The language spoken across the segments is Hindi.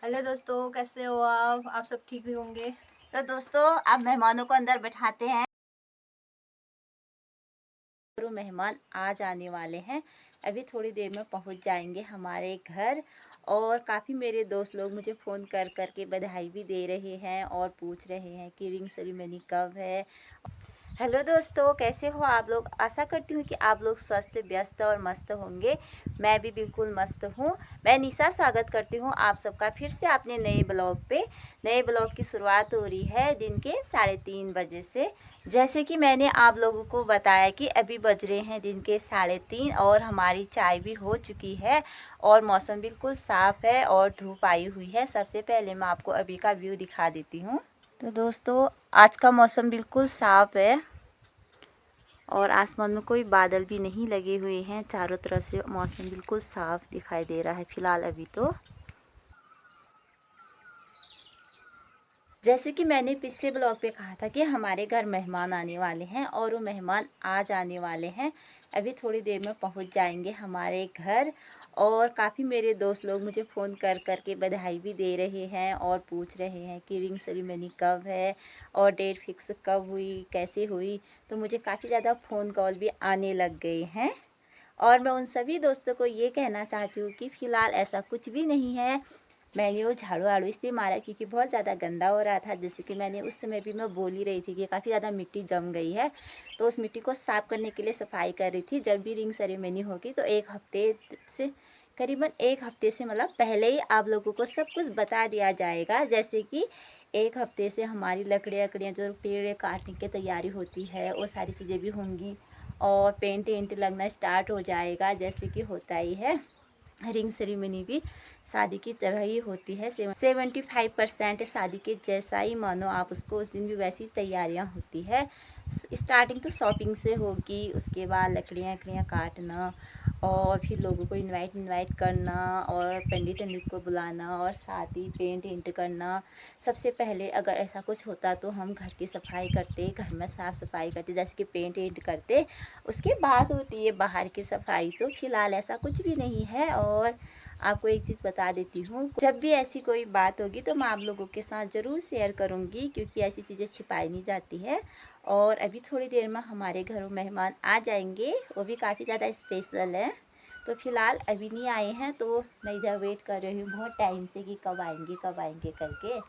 हेलो दोस्तों, कैसे हो आप सब ठीक ही होंगे। तो दोस्तों अब मेहमानों को अंदर बैठाते हैं। और मेहमान आज आने वाले हैं, अभी थोड़ी देर में पहुंच जाएंगे हमारे घर। और काफ़ी मेरे दोस्त लोग मुझे फ़ोन कर कर के बधाई भी दे रहे हैं और पूछ रहे हैं कि रिंग सेरेमनी कब है। हेलो दोस्तों, कैसे हो आप लोग। आशा करती हूँ कि आप लोग स्वस्थ व्यस्त और मस्त होंगे। मैं भी बिल्कुल मस्त हूँ। मैं निशा स्वागत करती हूँ आप सबका फिर से अपने नए ब्लॉग पे। नए ब्लॉग की शुरुआत हो रही है दिन के 3:30 बजे से। जैसे कि मैंने आप लोगों को बताया कि अभी बज रहे हैं दिन के 3:30 और हमारी चाय भी हो चुकी है और मौसम बिल्कुल साफ़ है और धूप आई हुई है। सबसे पहले मैं आपको अभी का व्यू दिखा देती हूँ। तो दोस्तों आज का मौसम बिल्कुल साफ़ है और आसमान में कोई बादल भी नहीं लगे हुए हैं। चारों तरफ से मौसम बिल्कुल साफ़ दिखाई दे रहा है फ़िलहाल अभी तो। जैसे कि मैंने पिछले ब्लॉग पे कहा था कि हमारे घर मेहमान आने वाले हैं और वो मेहमान आज आने वाले हैं। अभी थोड़ी देर में पहुंच जाएंगे हमारे घर। और काफ़ी मेरे दोस्त लोग मुझे फ़ोन कर कर के बधाई भी दे रहे हैं और पूछ रहे हैं कि रिंग सेरेमनी कब है और डेट फिक्स कब हुई, कैसे हुई। तो मुझे काफ़ी ज़्यादा फ़ोन कॉल भी आने लग गए हैं। और मैं उन सभी दोस्तों को ये कहना चाहती हूँ कि फ़िलहाल ऐसा कुछ भी नहीं है। मैंने वो झाड़ू वाड़ू इसलिए मारा क्योंकि बहुत ज़्यादा गंदा हो रहा था। जैसे कि मैंने उस समय भी मैं बोल ही रही थी कि काफ़ी ज़्यादा मिट्टी जम गई है, तो उस मिट्टी को साफ़ करने के लिए सफाई कर रही थी। जब भी रिंग सेरेमनी होगी तो एक हफ्ते से करीबन एक हफ्ते से मतलब पहले ही आप लोगों को सब कुछ बता दिया जाएगा। जैसे कि एक हफ्ते से हमारी लकड़ियाँ जो पेड़ काटने की तैयारी होती है वो सारी चीज़ें भी होंगी और पेंट वेंट लगना स्टार्ट हो जाएगा। जैसे कि होता ही है, रिंग सेरेमनी भी शादी की तरह ही होती है। 75% शादी के जैसा ही मानो आप उसको। उस दिन भी वैसी तैयारियां होती है। स्टार्टिंग तो शॉपिंग से होगी, उसके बाद लकड़ियाँ काटना और फिर लोगों को इनवाइट करना और पंडित को बुलाना और साथ ही पेंट वेंट करना। सबसे पहले अगर ऐसा कुछ होता तो हम घर की सफाई करते, घर में साफ़ सफाई करते, जैसे कि पेंट वेंट करते। उसके बाद होती है बाहर की सफाई। तो फिलहाल ऐसा कुछ भी नहीं है। और आपको एक चीज़ बता देती हूँ, जब भी ऐसी कोई बात होगी तो मैं आप लोगों के साथ ज़रूर शेयर करूँगी क्योंकि ऐसी चीज़ें छिपाई नहीं जाती है। और अभी थोड़ी देर में हमारे घरों मेहमान आ जाएंगे, वो भी काफ़ी ज़्यादा स्पेशल है। तो फिलहाल अभी नहीं आए हैं तो मैं इधर वेट कर रही हूँ बहुत टाइम से कि कब आएंगे करके।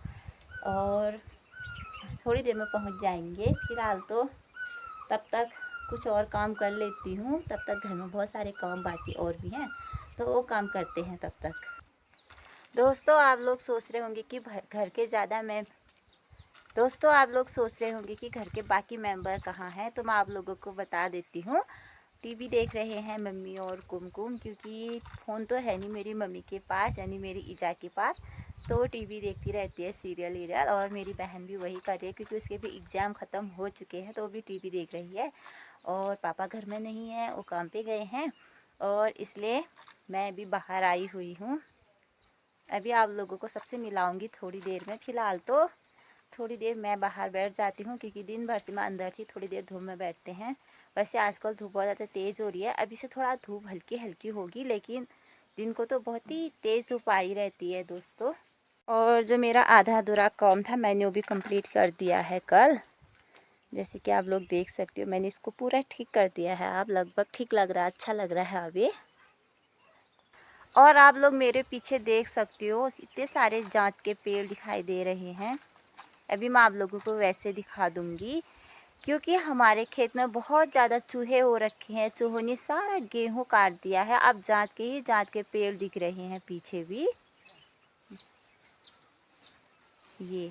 और थोड़ी देर में पहुँच जाएंगे। फिलहाल तो तब तक कुछ और काम कर लेती हूँ, तब तक घर में बहुत सारे काम बाकी और भी हैं तो वो काम करते हैं तब तक। दोस्तों आप लोग सोच रहे होंगे कि घर के ज़्यादा मैं दोस्तों आप लोग सोच रहे होंगे कि घर के बाकी मेंबर कहाँ हैं। तो मैं आप लोगों को बता देती हूँ, टीवी देख रहे हैं मम्मी और कुमकुम, क्योंकि फ़ोन तो है नहीं मेरी मम्मी के पास यानी मेरी ईजा के पास। तो टीवी देखती रहती है सीरियल वीरियल। और मेरी बहन भी वही कर रही है क्योंकि उसके भी एग्ज़ाम ख़त्म हो चुके हैं तो वो भी टीवी देख रही है। और पापा घर में नहीं है, वो काम पे गए हैं और इसलिए मैं अभी बाहर आई हुई हूँ। अभी आप लोगों को सबसे मिलाऊंगी थोड़ी देर में। फ़िलहाल तो थोड़ी देर मैं बाहर बैठ जाती हूँ क्योंकि दिन भर से मैं अंदर थी। थोड़ी देर धूप में बैठते हैं। वैसे आजकल धूप बहुत ज़्यादा तेज़ हो रही है। अभी से थोड़ा धूप हल्की हल्की होगी लेकिन दिन को तो बहुत ही तेज़ धूप आई रहती है दोस्तों। और जो मेरा आधा अधूरा काम था मैंने वो भी कंप्लीट कर दिया है कल। जैसे कि आप लोग देख सकते हो मैंने इसको पूरा ठीक कर दिया है। आप लगभग ठीक लग रहा है, अच्छा लग रहा है अभी। और आप लोग मेरे पीछे देख सकते हो इतने सारे जांत के पेड़ दिखाई दे रहे हैं। अभी मैं आप लोगों को वैसे दिखा दूंगी क्योंकि हमारे खेत में बहुत ज़्यादा चूहे हो रखे हैं। चूहों ने सारा गेहूं काट दिया है। अब जांत के पेड़ दिख रहे हैं पीछे भी। ये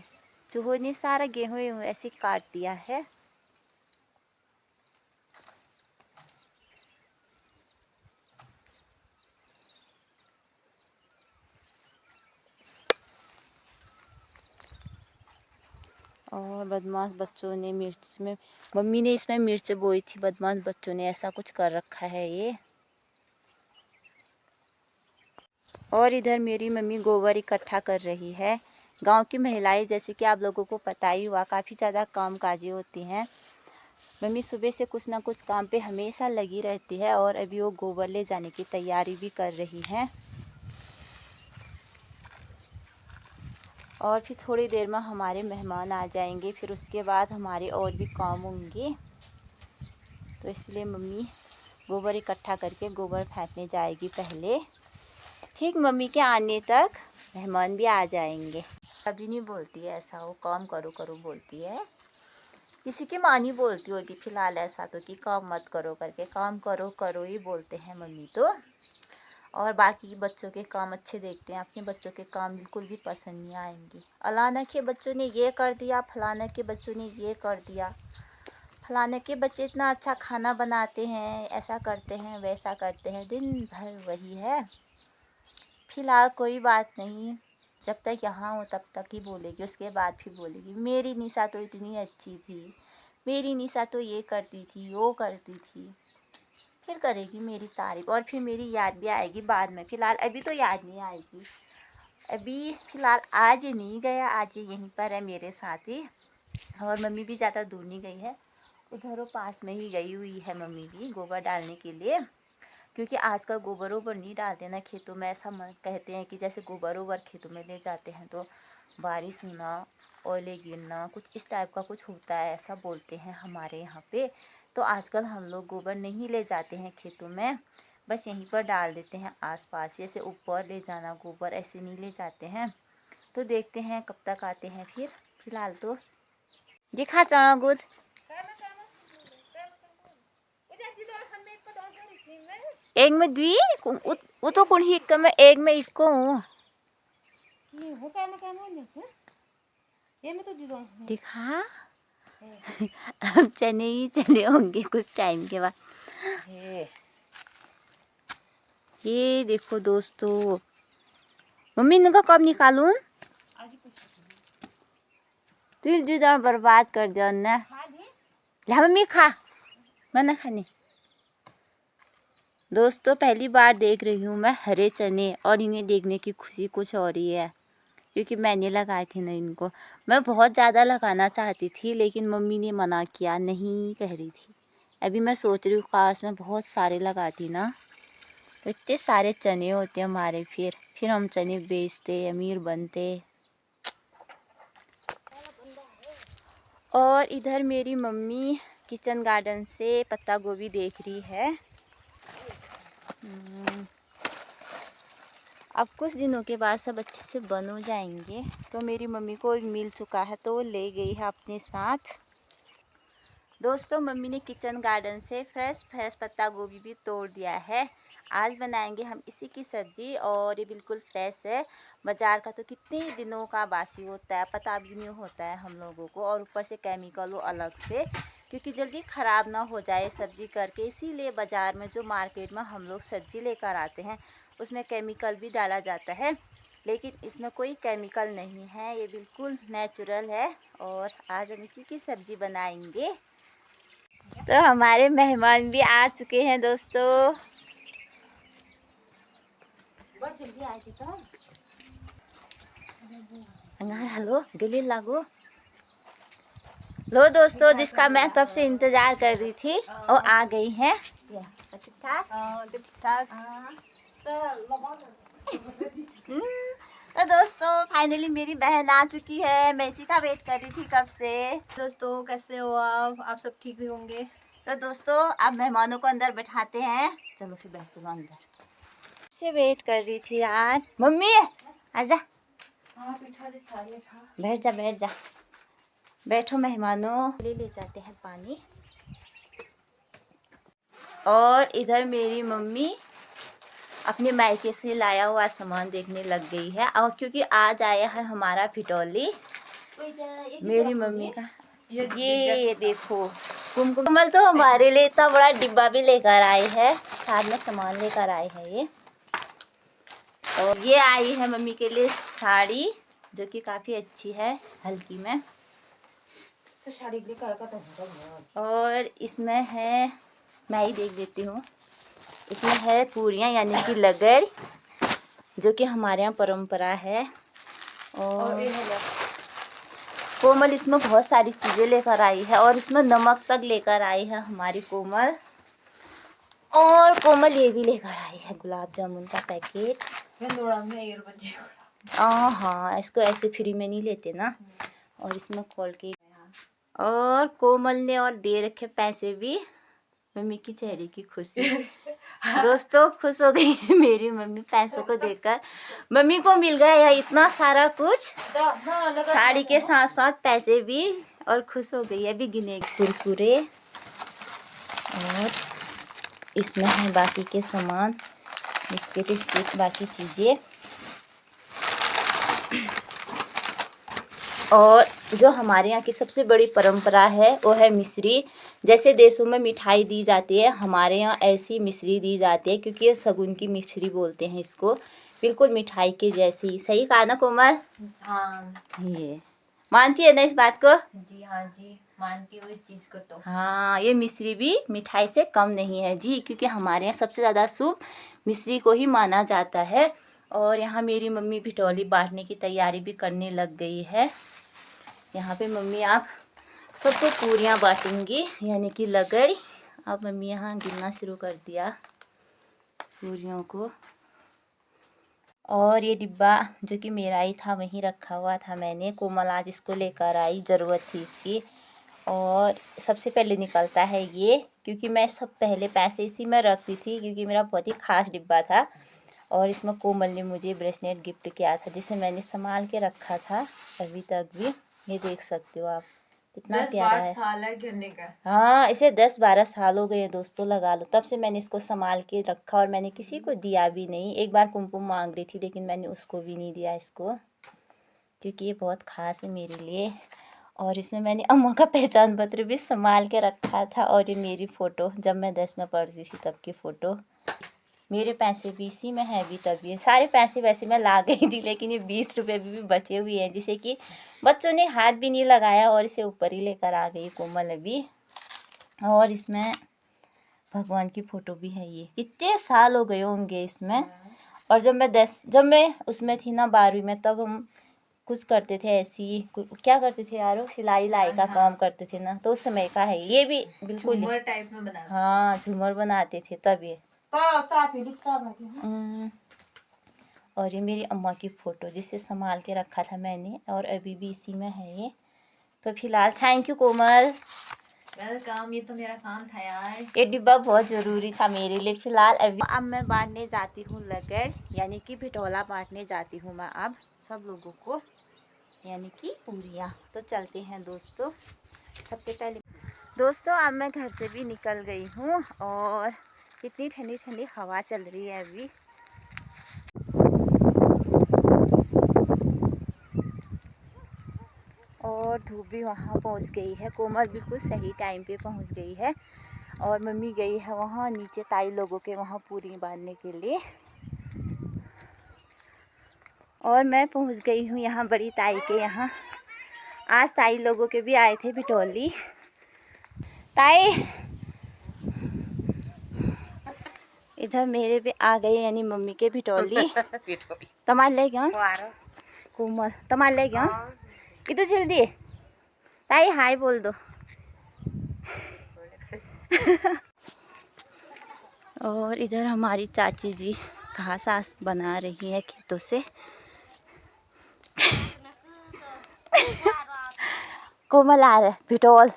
चूहों ने सारा गेहूं ऐसे काट दिया है। और बदमाश बच्चों ने मिर्च में, मम्मी ने इसमें मिर्च बोई थी, बदमाश बच्चों ने ऐसा कुछ कर रखा है ये। और इधर मेरी मम्मी गोबर इकट्ठा कर रही है। गांव की महिलाएं जैसे कि आप लोगों को पता ही हुआ काफ़ी ज़्यादा कामकाजी होती हैं। मम्मी सुबह से कुछ ना कुछ काम पे हमेशा लगी रहती है और अभी वो गोबर ले जाने की तैयारी भी कर रही हैं। और फिर थोड़ी देर में हमारे मेहमान आ जाएंगे, फिर उसके बाद हमारे और भी काम होंगे। तो इसलिए मम्मी गोबर इकट्ठा करके गोबर फेंकने जाएगी पहले। ठीक मम्मी के आने तक मेहमान भी आ जाएंगे। कभी नहीं बोलती है ऐसा, वो काम करो करो बोलती है। किसी की माँ नहीं बोलती होगी फिलहाल ऐसा तो कि काम मत करो करके, काम करो करो ही बोलते हैं मम्मी तो। और बाकी बच्चों के काम अच्छे देखते हैं, अपने बच्चों के काम बिल्कुल भी पसंद नहीं आएंगे। अलाना के बच्चों ने ये कर दिया, फलाना के बच्चों ने ये कर दिया, फलाने के बच्चे इतना अच्छा खाना बनाते हैं, ऐसा करते हैं वैसा करते हैं, दिन भर वही है। फिलहाल कोई बात नहीं, जब तक यहाँ हो तब तक ही बोलेगी, उसके बाद फिर बोलेगी मेरी निशा तो इतनी अच्छी थी, मेरी निशा तो ये करती थी वो करती थी। फिर करेगी मेरी तारीफ और फिर मेरी याद भी आएगी बाद में। फ़िलहाल अभी तो याद नहीं आएगी, अभी फ़िलहाल आज ये नहीं गया, आज ये यहीं पर है मेरे साथ ही। और मम्मी भी ज़्यादा दूर नहीं गई है, उधर वो पास में ही गई हुई है मम्मी भी गोबर डालने के लिए। क्योंकि आजकल गोबर वोबर नहीं डालते ना खेतों में, ऐसा कहते हैं कि जैसे गोबर वोबर खेतों में ले जाते हैं तो बारिश होना, ओले गिरना, कुछ इस टाइप का कुछ होता है, ऐसा बोलते हैं हमारे यहाँ पे। तो आजकल हम लोग गोबर नहीं ले जाते हैं खेतों में, बस यहीं पर डाल देते हैं आसपास। ऐसे ऊपर ले जाना गोबर ऐसे नहीं ले जाते हैं। तो देखते हैं कब तक आते हैं फिर। फिलहाल तो दिखा चना गुद एक में दुई उ तो कुन हिक में एक में इको हूँ दिखा। अब चने ही चने होंगे कुछ टाइम के बाद। ये देखो दोस्तों, मम्मी इनका कब निकालूं? तू दूध बर्बाद कर दिया ना। ला मम्मी खा, मैं ना खाने। दोस्तों पहली बार देख रही हूँ मैं हरे चने, और इन्हें देखने की खुशी कुछ और ही है। क्योंकि मैंने लगाए थे ना इनको, मैं बहुत ज़्यादा लगाना चाहती थी लेकिन मम्मी ने मना किया, नहीं कह रही थी। अभी मैं सोच रही हूँ काश मैं बहुत सारे लगाती ना, तो इतने सारे चने होते हमारे, फिर हम चने बेचते, अमीर बनते। और इधर मेरी मम्मी किचन गार्डन से पत्ता गोभी देख रही है। अब कुछ दिनों के बाद सब अच्छे से बन हो जाएंगे। तो मेरी मम्मी को मिल चुका है तो वो ले गई है अपने साथ। दोस्तों मम्मी ने किचन गार्डन से फ्रेश पत्ता गोभी भी तोड़ दिया है। आज बनाएंगे हम इसी की सब्जी, और ये बिल्कुल फ्रेश है। बाज़ार का तो कितने दिनों का बासी होता है, पता भी नहीं होता है हम लोगों को, और ऊपर से केमिकल हो अलग से, क्योंकि जल्दी ख़राब ना हो जाए सब्जी करके। इसीलिए बाज़ार में जो मार्केट में हम लोग सब्जी लेकर आते हैं उसमें केमिकल भी डाला जाता है, लेकिन इसमें कोई केमिकल नहीं है, ये बिल्कुल नेचुरल है। और आज हम इसी की सब्जी बनाएंगे। तो हमारे मेहमान भी आ चुके हैं दोस्तों। अंगार हेलो गले लागो। लो दोस्तों, जिसका मैं तब से इंतजार कर रही थी वो आ गई हैं। ठीक ठाक ठीक ठाक। तो दोस्तों फाइनली मेरी बहन आ चुकी है, मैं इसी का वेट कर रही थी कब से। दोस्तों कैसे हो आप सब ठीक ही होंगे। तो दोस्तों अब मेहमानों को अंदर बैठाते हैं, चलो फिर बैठ चलो अंदर। से वेट कर रही थी यार। मम्मी आजा, बैठ जा बैठो मेहमानों। ले जाते हैं पानी। और इधर मेरी मम्मी अपने मायके से लाया हुआ सामान देखने लग गई है, और क्योंकि आज आया है हमारा फिटौली मेरी मम्मी का। ये देखो कुमकुमल तो हमारे लिए इतना बड़ा डिब्बा भी लेकर आए है, साथ में सामान लेकर आए हैं ये। और ये आई है मम्मी के लिए साड़ी, जो कि काफ़ी अच्छी है, हल्की में। तो साड़ी और इसमें है, मैं ही देख देती हूँ, इसमें है पूरियाँ यानी कि लगड़, जो कि हमारे यहाँ परंपरा है। और कोमल इसमें बहुत सारी चीज़ें लेकर आई है, और इसमें नमक तक लेकर आई है हमारी कोमल। और कोमल ये भी लेकर आई है गुलाब जामुन का पैकेट। हाँ, इसको ऐसे फ्री में नहीं लेते ना। और इसमें खोल के, और कोमल ने और दे रखे पैसे भी। मम्मी की चेहरे की खुशी दोस्तों, खुश हो गई है मेरी मम्मी पैसों को देखकर। मम्मी को मिल गया है इतना सारा कुछ, साड़ी के साथ साथ पैसे भी, और खुश हो गई है। अभी गिने कुरकुरे, और इसमें है बाकी के सामान, बिस्किट बिस्किट बाकी चीज़ें। और जो हमारे यहाँ की सबसे बड़ी परंपरा है वो है मिश्री। जैसे देशों में मिठाई दी जाती है, हमारे यहाँ ऐसी मिश्री दी जाती है, क्योंकि ये शगुन की मिश्री बोलते हैं इसको, बिल्कुल मिठाई के जैसी। सही कहा ना कोमल? हाँ, ये मानती है ना इस बात को? जी हाँ जी, मानती हूँ इस चीज को तो। हाँ, ये मिश्री भी मिठाई से कम नहीं है जी, क्योंकि हमारे यहाँ सबसे ज़्यादा शुभ मिश्री को ही माना जाता है। और यहाँ मेरी मम्मी भिटौली बांटने की तैयारी भी करने लग गई है। यहाँ पे मम्मी आप सबको पूरियाँ बांटेंगी, यानी कि लगड़। अब मम्मी यहाँ गिनना शुरू कर दिया पूरियों को। और ये डिब्बा जो कि मेरा ही था वहीं रखा हुआ था मैंने, कोमल आज इसको लेकर आई, ज़रूरत थी इसकी। और सबसे पहले निकलता है ये, क्योंकि मैं सब पहले पैसे इसी में रखती थी, क्योंकि मेरा बहुत ही खास डिब्बा था। और इसमें कोमल ने मुझे ब्रेसलेट गिफ्ट किया था, जिसे मैंने संभाल के रखा था अभी तक भी। ये देख सकते हो आप, कितना प्यारा है। 10-12 साल है गिरने का। हाँ, इसे 10-12 साल हो गए दोस्तों, लगा लो। तब से मैंने इसको संभाल के रखा, और मैंने किसी को दिया भी नहीं। एक बार कुमकुम मांग रही थी, लेकिन मैंने उसको भी नहीं दिया इसको, क्योंकि ये बहुत खास है मेरे लिए। और इसमें मैंने अम्मा का पहचान पत्र भी संभाल के रखा था। और ये मेरी फ़ोटो, जब मैं 10 में पढ़ती थी तब की फ़ोटो। मेरे पैसे भी इसी में है अभी तक। ये सारे पैसे वैसे मैं ला गई थी, लेकिन ये 20 रुपये भी बचे हुए हैं, जिसे कि बच्चों ने हाथ भी नहीं लगाया, और इसे ऊपर ही लेकर आ गई कोमल अभी। और इसमें भगवान की फ़ोटो भी है। ये कितने साल हो गए होंगे इसमें। और जब मैं उसमें थी ना 12वीं में, तब हम कुछ करते थे ऐसी, क्या करते थे यारो, सिलाई लाई का काम करते थे ना, तो उस समय का है ये भी बिल्कुल। झूमर टाइप में बना। हाँ, झूमर बनाते थे तब ये। और ये मेरी अम्मा की फ़ोटो, जिसे संभाल के रखा था मैंने, और अभी भी इसी में है ये। तो फिलहाल थैंक यू कोमल, वेलकम। ये तो मेरा काम था यार। ये डिब्बा बहुत ज़रूरी था मेरे लिए। फ़िलहाल अब मैं बांटने जाती हूँ लगड़, यानी कि भिटोला बांटने जाती हूँ मैं अब सब लोगों को, यानी कि पूरियाँ। तो चलते हैं दोस्तों। सबसे पहले दोस्तों, अब मैं घर से भी निकल गई हूँ, और कितनी ठंडी ठंडी हवा चल रही है अभी। और धूप भी वहाँ पहुँच गई है। कोमल बिल्कुल सही टाइम पे पहुँच गई है। और मम्मी गई है वहाँ नीचे ताई लोगों के वहाँ पूरी बांधने के लिए। और मैं पहुँच गई हूँ यहाँ बड़ी ताई के यहाँ। आज ताई लोगों के भी आए थे भिटौली। ताई इधर मेरे पे आ गए, यानी मम्मी के भिटौली। तमार ले गया कोमल, तमार ले गया इधर जल्दी। ताई हाय बोल दो। और इधर हमारी चाची जी घास आस बना रही है खेतों से। कोमल आ रहा है भिटौल,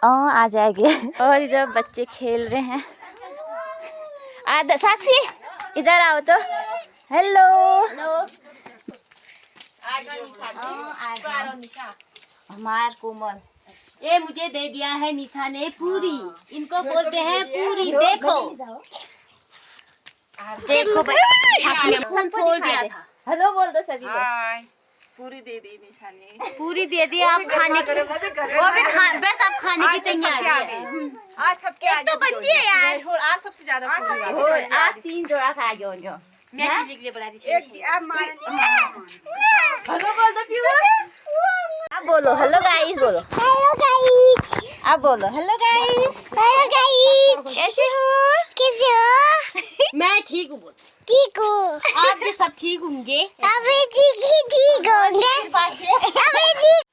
आ जाएंगे। और इधर बच्चे खेल रहे हैं। साक्षी इधर आओ तो। हेलो हमार कोमल, ये मुझे दे दिया है निशा ने पूरी। इनको बोलते हैं पूरी। देखो देखो फोन खोल दिया था। हेलो बोल दो सभी को। पूरी दे दी निशा ने। पूरी दे दी। आप खाने की, वो भी बस आप खाने की तैयारी है। आज सबके एक तो बनती है यार। आज सबसे ज्यादा पूरी आज 3 जोड़ा खा गए होंगे। मैं चीज़ के लिए बना दी थी। हेलो बोल दो प्यूर। आप बोलो हेलो गाइस बोलो। Hello guys. आप बोलो हेलो गाइस। Hello guys. कैसे हो? कैसे हो? मैं ठीक हूँ। ठीक हूँ। आप भी सब ठीक होंगे। अभी ठीक होंगे। अभी ठीक।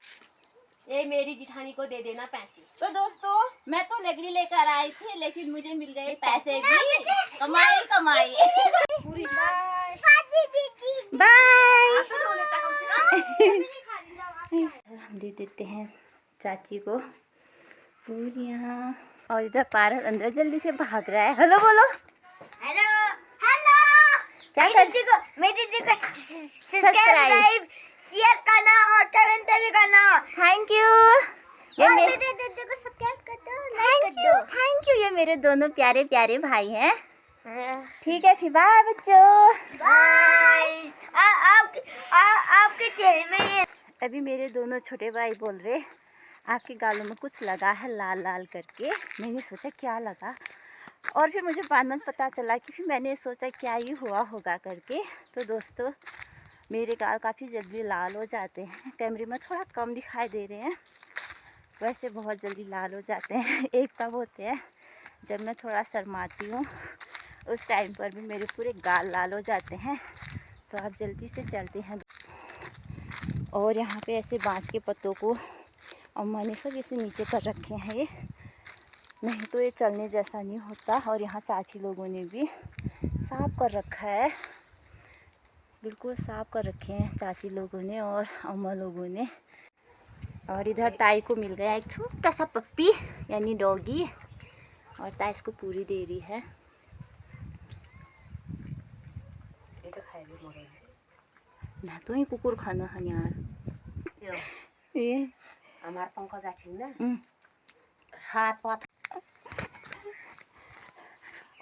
ये मेरी जिठानी को दे देना पैसे। तो दोस्तों, मैं तो लगड़ी लेकर आई थी, लेकिन मुझे मिल गए पैसे भी। कमाई कमाई। दीदी बाय। हम दे देते हैं चाची को पूरियाँ। और इधर पारस अंदर जल्दी से भाग रहा है। हेलो बोलो। हेलो हेलो क्या कर मेरी दीदी को सब्सक्राइब सब्सक्राइब शेयर करना और कमेंट भी करना। Thank you. ये और मेरे मेरी दीदी को सब्सक्राइब कर दो, लाइक कर दो। Thank you. ये मेरे दोनों प्यारे प्यारे भाई हैं। ठीक है फिर बाय बच्चों। बाय। आपके चेहरे में ये अभी मेरे दोनों छोटे भाई बोल रहे आपके गालों में कुछ लगा है लाल लाल करके। मैंने सोचा क्या लगा, और फिर मुझे बाद में पता चला कि फिर मैंने सोचा क्या ही हुआ होगा करके। तो दोस्तों मेरे गाल काफ़ी जल्दी लाल हो जाते हैं। कैमरे में थोड़ा कम दिखाई दे रहे हैं, वैसे बहुत जल्दी लाल हो जाते हैं। एक तब होते हैं जब मैं थोड़ा शर्माती हूँ, उस टाइम पर भी मेरे पूरे गाल लाल हो जाते हैं। तो आप जल्दी से चलते हैं। और यहाँ पे ऐसे बांस के पत्तों को अम्मा ने सब ऐसे नीचे कर रखे हैं, ये नहीं तो ये चलने जैसा नहीं होता। और यहाँ चाची लोगों ने भी साफ कर रखा है, बिल्कुल साफ कर रखे हैं चाची लोगों ने और अम्मा लोगों ने। और इधर ताई को मिल गया एक छोटा सा पप्पी यानी डॉगी, और ताई इसको पूरी दे रही है। ना तो ही कुकुर खाना है यार ये हमार पंकज आछिन ना हम्म। सात पात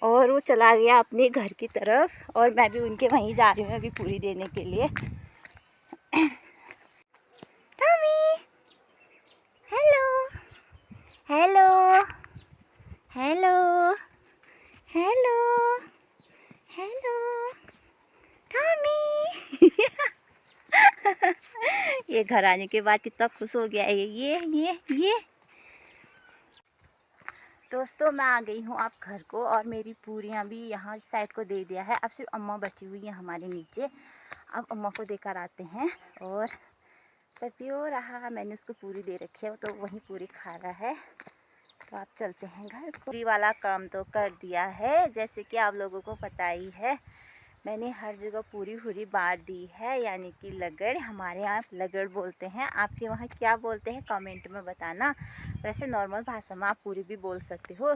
और वो चला गया अपने घर की तरफ, और मैं भी उनके वहीं जा रही हूँ अभी पूरी देने के लिए। Tommy hello hello hello hello hello Tommy. ये घर आने के बाद कितना खुश हो गया है ये। दोस्तों मैं आ गई हूँ आप घर को, और मेरी पूरियाँ भी यहाँ साइड को दे दिया है। अब सिर्फ अम्मा बची हुई है हमारे नीचे। अब अम्मा को देकर आते हैं। और पपी हो रहा, मैंने उसको पूरी दे रखी है, तो वहीं पूरी खा रहा है। तो आप चलते हैं घर को। पूरी वाला काम तो कर दिया है, जैसे कि आप लोगों को पता ही है मैंने हर जगह पूरी बांट दी है, यानी कि लगड़। हमारे यहाँ लगड़ बोलते हैं, आपके वहाँ क्या बोलते हैं कमेंट में बताना। वैसे नॉर्मल भाषा में आप पूरी भी बोल सकते हो।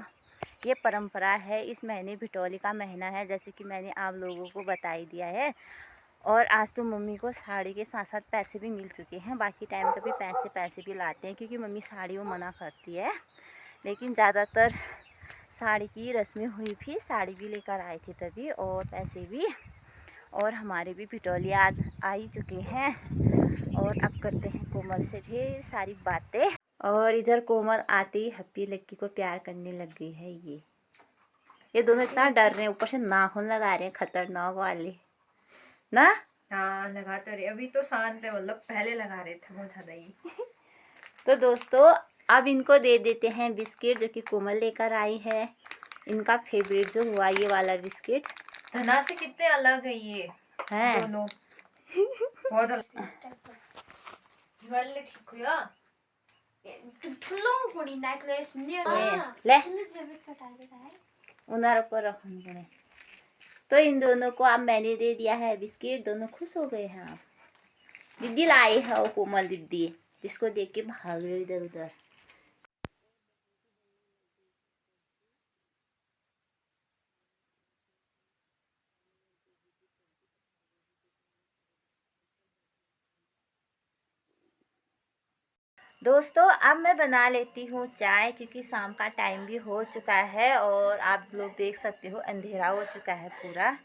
ये परंपरा है, इस महीने भिटौली का महीना है, जैसे कि मैंने आप लोगों को बता ही दिया है। और आज तो मम्मी को साड़ी के साथ साथ पैसे भी मिल चुके हैं। बाकी टाइम कभी पैसे भी लाते हैं, क्योंकि मम्मी साड़ी वो मना करती है, लेकिन ज़्यादातर साड़ी की रस्में हुई थी, साड़ी भी लेकर आए थे तभी, और पैसे भी। और हमारे भी भिटौली आज आ ही चुके हैं। और अब करते हैं कोमल से ढेर सारी बातें। और इधर कोमल आते ही हप्पी लक्की को प्यार करने लग गई है। ये दोनों इतना डर रहे हैं, ऊपर से नाखून लगा रहे हैं खतरनाक वाले ना। हाँ लगा तो रहे, अभी तो शांत है, मतलब पहले लगा रहे थे बहुत ज्यादा ही। तो दोस्तों अब इनको दे देते हैं बिस्किट, जो कि कोमल लेकर आई है। इनका फेवरेट जो हुआ ये वाला बिस्किट धना से कितने अलग है ये है। दोनों, बहुत अलग। ठीक हुआ ठुलो पड़ी नेकलेस नियर ले उनार पर रखने पड़े। तो इन दोनों को अब मैंने दे दिया है बिस्किट, दोनों खुश हो गए हैं। आप दीदी लाई है वो कोमल दीदी, जिसको देख के भाग रहे इधर उधर। दोस्तों अब मैं बना लेती हूँ चाय, क्योंकि शाम का टाइम भी हो चुका है, और आप लोग देख सकते हो अंधेरा हो चुका है पूरा।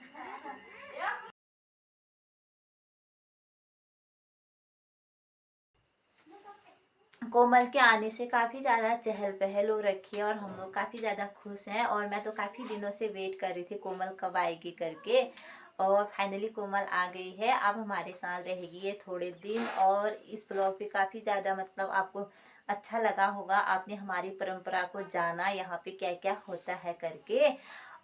कोमल के आने से काफ़ी ज़्यादा चहल पहल हो रखी है, और हम लोग काफ़ी ज़्यादा खुश हैं। और मैं तो काफ़ी दिनों से वेट कर रही थी कोमल कब आएगी करके, और फाइनली कोमल आ गई है। अब हमारे साथ रहेगी ये थोड़े दिन। और इस ब्लॉग पे काफ़ी ज़्यादा मतलब आपको अच्छा लगा होगा, आपने हमारी परंपरा को जाना, यहाँ पे क्या क्या होता है करके।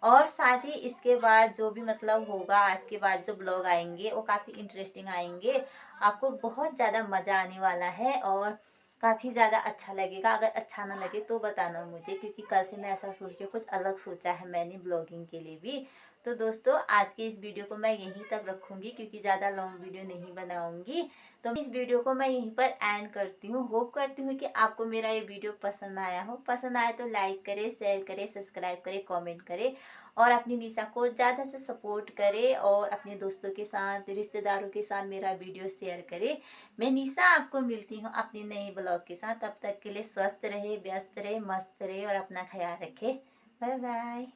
और साथ ही इसके बाद जो भी मतलब होगा, आज के बाद जो ब्लॉग आएंगे वो काफ़ी इंटरेस्टिंग आएंगे, आपको बहुत ज़्यादा मज़ा आने वाला है और काफ़ी ज़्यादा अच्छा लगेगा। अगर अच्छा ना लगे तो बताना मुझे, क्योंकि कल से मैं ऐसा सोच रही हूँ, कुछ अलग सोचा है मैंने ब्लॉगिंग के लिए भी। तो दोस्तों आज की इस वीडियो को मैं यहीं तक रखूंगी क्योंकि ज़्यादा लॉन्ग वीडियो नहीं बनाऊंगी। तो इस वीडियो को मैं यहीं पर एंड करती हूँ। होप करती हूँ कि आपको मेरा ये वीडियो पसंद आया हो। पसंद आए तो लाइक करें, शेयर करें, सब्सक्राइब करें, कमेंट करें और अपनी निशा को ज़्यादा से सपोर्ट करें और अपने दोस्तों के साथ, रिश्तेदारों के साथ मेरा वीडियो शेयर करें। मैं निशा आपको मिलती हूँ अपनी नई ब्लॉग के साथ। तब तक के लिए स्वस्थ रहे, व्यस्त रहे, मस्त रहे और अपना ख्याल रखें। Bye bye.